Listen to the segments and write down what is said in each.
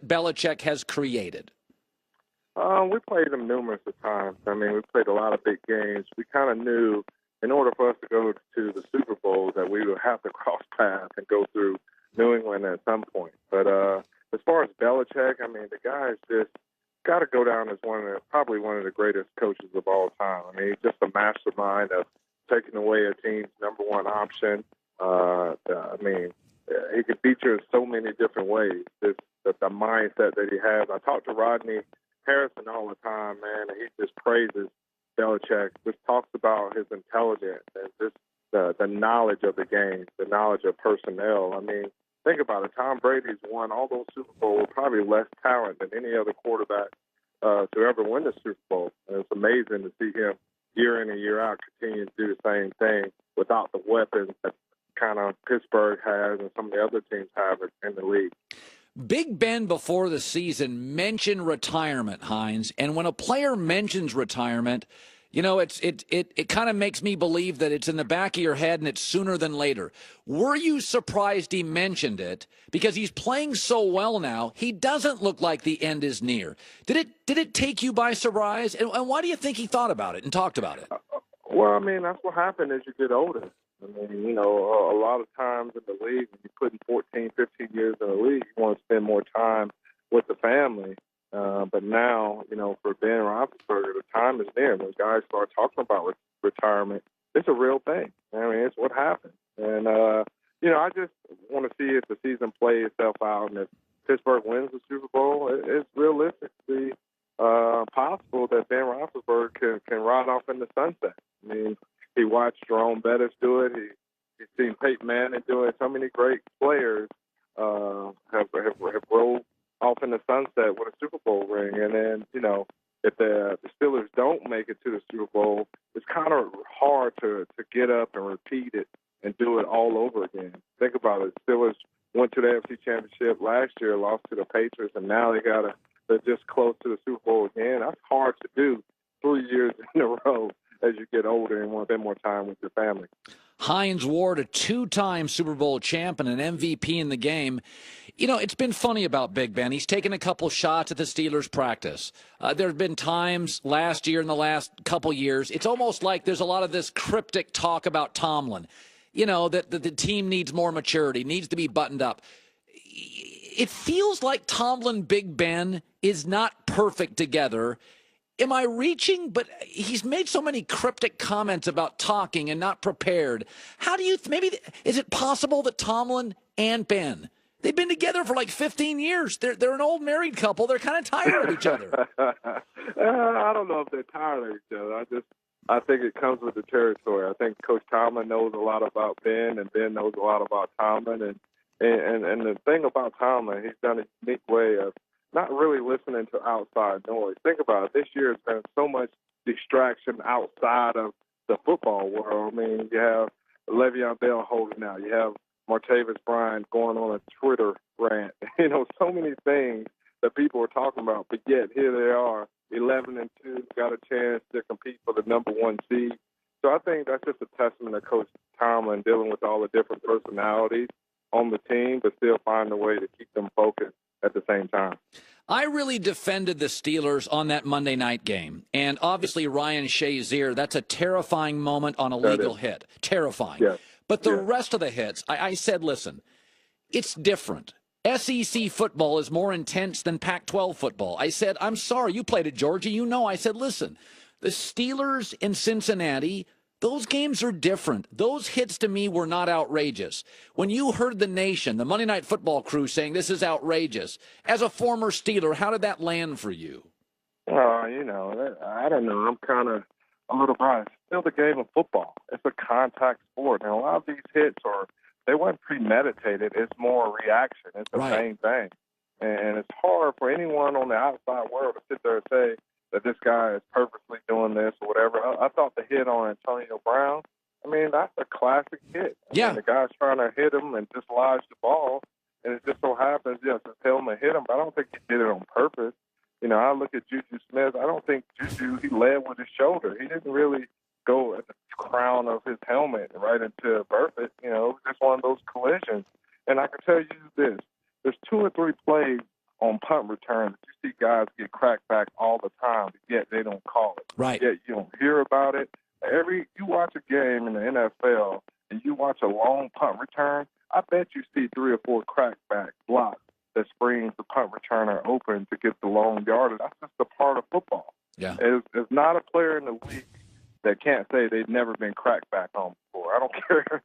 Belichick has created? We played them numerous of times. I mean, we played a lot of big games. We kind of knew in order for us to go to the Super Bowl that we would have to cross paths and go through New England at some point. But as far as Belichick, I mean, the guy's just got to go down as probably one of the greatest coaches of all time. I mean, he's just a mastermind of taking away a team's number one option. I mean, he can beat you in so many different ways. The mindset that he has. I talk to Rodney Harrison all the time, man, and he just praises Belichick, just talks about his intelligence and just the knowledge of the game, the knowledge of personnel. I mean, think about it. Tom Brady's won all those Super Bowls with probably less talent than any other quarterback to ever win the Super Bowl. And it's amazing to see him year in and year out continue to do the same thing without the weapons that kind of Pittsburgh has and some of the other teams have in the league. Big Ben before the season mentioned retirement, Hines, and when a player mentions retirement, you know, it kind of makes me believe that it's in the back of your head and it's sooner than later. Were you surprised he mentioned it? Because he's playing so well now, he doesn't look like the end is near. Did it take you by surprise? And why do you think he thought about it and talked about it? Well, I mean, that's what happens as you get older. I mean, you know, a lot of times in the league, when you're putting 14, 15 years in the league, you want to spend more time with the family. But now, you know, for Ben Roethlisberger, the time is there. When guys start talking about retirement, it's a real thing. I mean, it's what happens. And, you know, I just want to see if the season plays itself out and if Pittsburgh wins the Super Bowl, it's realistically possible that Ben Roethlisberger can ride off in the sunset. I mean, he watched Jerome Bettis do it. He's seen Peyton Manning do it. So many great players have rolled off in the sunset with a Super Bowl ring. And then, you know, if the Steelers don't make it to the Super Bowl, it's kind of hard to get up and repeat it and do it all over again. Think about it. Steelers went to the AFC Championship last year, lost to the Patriots, and now they're just close to the Super Bowl again. That's hard to do 3 years in a row as you get older and want to spend more time with your family. Hines Ward, a two-time Super Bowl champ and an MVP in the game. You know, it's been funny about Big Ben. He's taken a couple shots at the Steelers practice. There have been times last year and the last couple years, it's almost like there's a lot of this cryptic talk about Tomlin. You know, that the team needs more maturity, needs to be buttoned up. It feels like Tomlin, Big Ben is not perfect together. Am I reaching? But he's made so many cryptic comments about talking and not prepared. How do you maybe is it possible that Tomlin and Ben, they've been together for like 15 years. They're an old married couple. They're kind of tired of each other. I don't know if they're tired of each other. I think it comes with the territory. I think Coach Tomlin knows a lot about Ben, and Ben knows a lot about Tomlin. And the thing about Tomlin, he's done a unique way of not really listening to outside noise. Think about it. This year has been so much distraction outside of the football world. I mean, you have Le'Veon Bell holding out. You have Martavis Bryant going on a Twitter rant. You know, so many things that people are talking about, but yet here they are, 11-2, got a chance to compete for the number one seed. So I think that's just a testament to Coach Tomlin dealing with all the different personalities on the team, but still find a way to keep them focused at the same time. I really defended the Steelers on that Monday night game. And obviously Ryan Shazier, that's a terrifying moment on a legal hit. Terrifying. Yes. But the rest of the hits, I said, listen, it's different. SEC football is more intense than Pac-12 football. I said, I'm sorry, you played at Georgia. You know, I said, listen, the Steelers in Cincinnati, those games are different. Those hits to me were not outrageous. When you heard the nation, the Monday Night Football crew saying this is outrageous, as a former Steeler, how did that land for you? You know, I don't know. I'm kind of a little biased. Still the game of football. It's a contact sport. And a lot of these hits they weren't premeditated. It's more a reaction. It's the same thing. And it's hard for anyone on the outside world to sit there and say that this guy is purposely doing this or whatever. I thought the hit on Antonio Brown, I mean, that's a classic hit. I mean, the guy's trying to hit him and dislodge the ball, and it just so happens, yes, his helmet hit him, but I don't think he did it on purpose. You know, I look at Juju Smith. I don't think Juju, he led with his shoulder. He didn't really go at the crown of his helmet right into Burfitt. You know, it was just one of those collisions. And I can tell you this, there's 2 or 3 plays on punt returns. You see guys get cracked back all the time, yet they don't call it. Right. Yet you don't hear about it. You watch a game in the NFL and you watch a long punt return, I bet you see 3 or 4 crackback blocks that springs the punt returner open to get the long yardage. That's just a part of football. Yeah. There's not a player in the league that can't say they've never been cracked back on before. I don't care,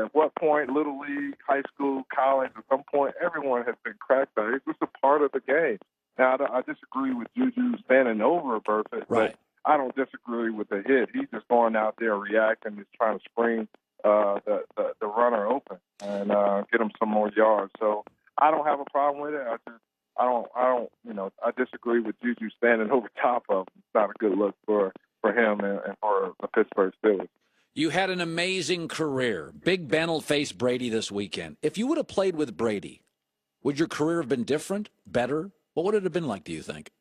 at what point, little league, high school, college, at some point, everyone has been cracked back. It's just a part of the game. Now, I disagree with Juju standing over Burfict, Right. but I don't disagree with the hit. He's just going out there reacting, just trying to spring the runner open and get him some more yards. So I don't have a problem with it. I disagree with Juju standing over top of him. It's not a good look for him and for the Pittsburgh Steelers. You had an amazing career. Big Ben will face Brady this weekend. If you would have played with Brady, would your career have been different, better? What would it have been like, do you think?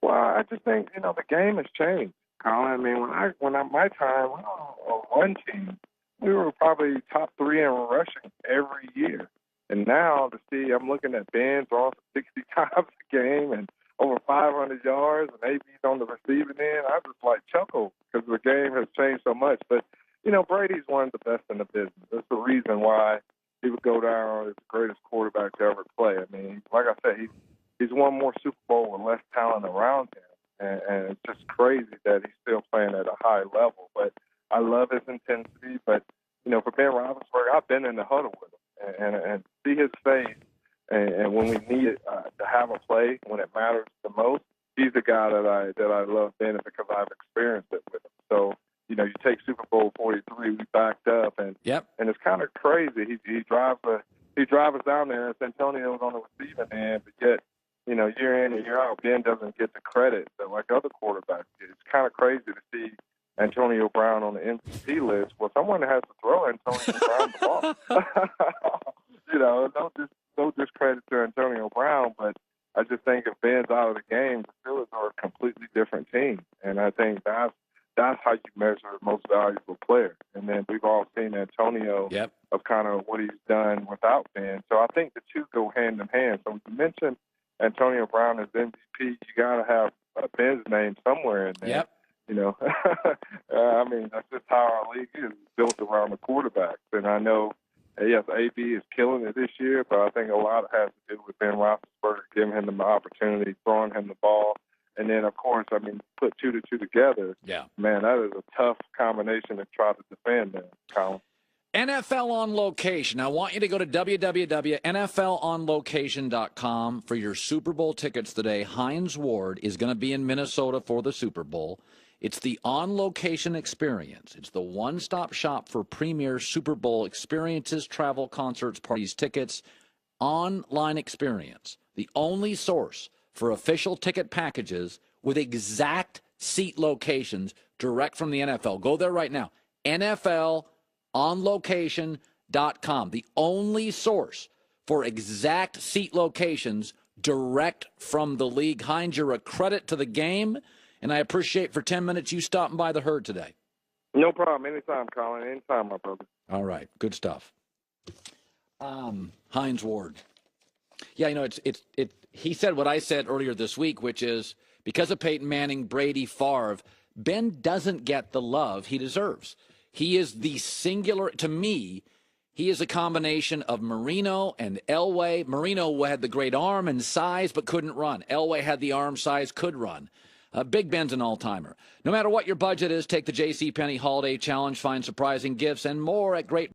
Well, I just think, the game has changed, Colin. I mean, my time, we were one team, we were probably top 3 in rushing every year. And now to see, I'm looking at Ben throwing 60 times a game and over 500 yards, and AB's on the receiving end. I just chuckle because the game has changed so much. But, Brady's one of the best in the business. That's the reason why he would go down as the greatest quarterback to ever play. I mean, like I said, he's won more Super Bowl with less talent around him. And it's just crazy that he's still playing at a high level. But I love his intensity. But, for Ben Roethlisberger, I've been in the huddle with him and see his face. And when we need it to have a play, when it matters the most, he's the guy that I love Ben because I've experienced it with him. So, you take Super Bowl 43, we backed up, and it's kind of crazy. He drives us down there, and Antonio's on the receiving end, but yet, year in and year out, Ben doesn't get the credit that like other quarterbacks get. It's kind of crazy to see Antonio Brown on the MVP list. Well, someone has to throw Antonio Brown the ball. No discredit to Antonio Brown, but I just think if Ben's out of the game, the Steelers are a completely different team. And I think that's how you measure the most valuable player. And then we've all seen Antonio of kind of what he's done without Ben. So I think the two go hand in hand. So when you mention Antonio Brown as MVP, you got to have Ben's name somewhere in there. I mean, that's just how our league is built around the quarterbacks. And I know, yes, AB is killing it this year, but I think a lot has to do with Ben Roethlisberger giving him the opportunity, throwing him the ball. And then, of course, I mean, put 2 to 2 together. Yeah. Man, that is a tough combination to try to defend there, Colin. NFL On Location. I want you to go to www.nflonlocation.com for your Super Bowl tickets today. Hines Ward is going to be in Minnesota for the Super Bowl. It's the On Location experience. It's the one-stop shop for premier Super Bowl experiences, travel, concerts, parties, tickets, online experience. The only source for official ticket packages with exact seat locations direct from the NFL. Go there right now. NFLOnLocation.com. The only source for exact seat locations direct from the league. Hines, you're a credit to the game, and I appreciate for 10 minutes you stopping by the Herd today. No problem. Anytime, Colin. Anytime, my brother. All right. Good stuff. Hines Ward. Yeah, he said what I said earlier this week, which is because of Peyton Manning, Brady, Favre, Ben doesn't get the love he deserves. He is the singular, to me, he is a combination of Marino and Elway. Marino had the great arm and size but couldn't run. Elway had the arm, size, could run. Big Ben's an all-timer. No matter what your budget is, take the JCPenney Holiday Challenge, find surprising gifts and more at great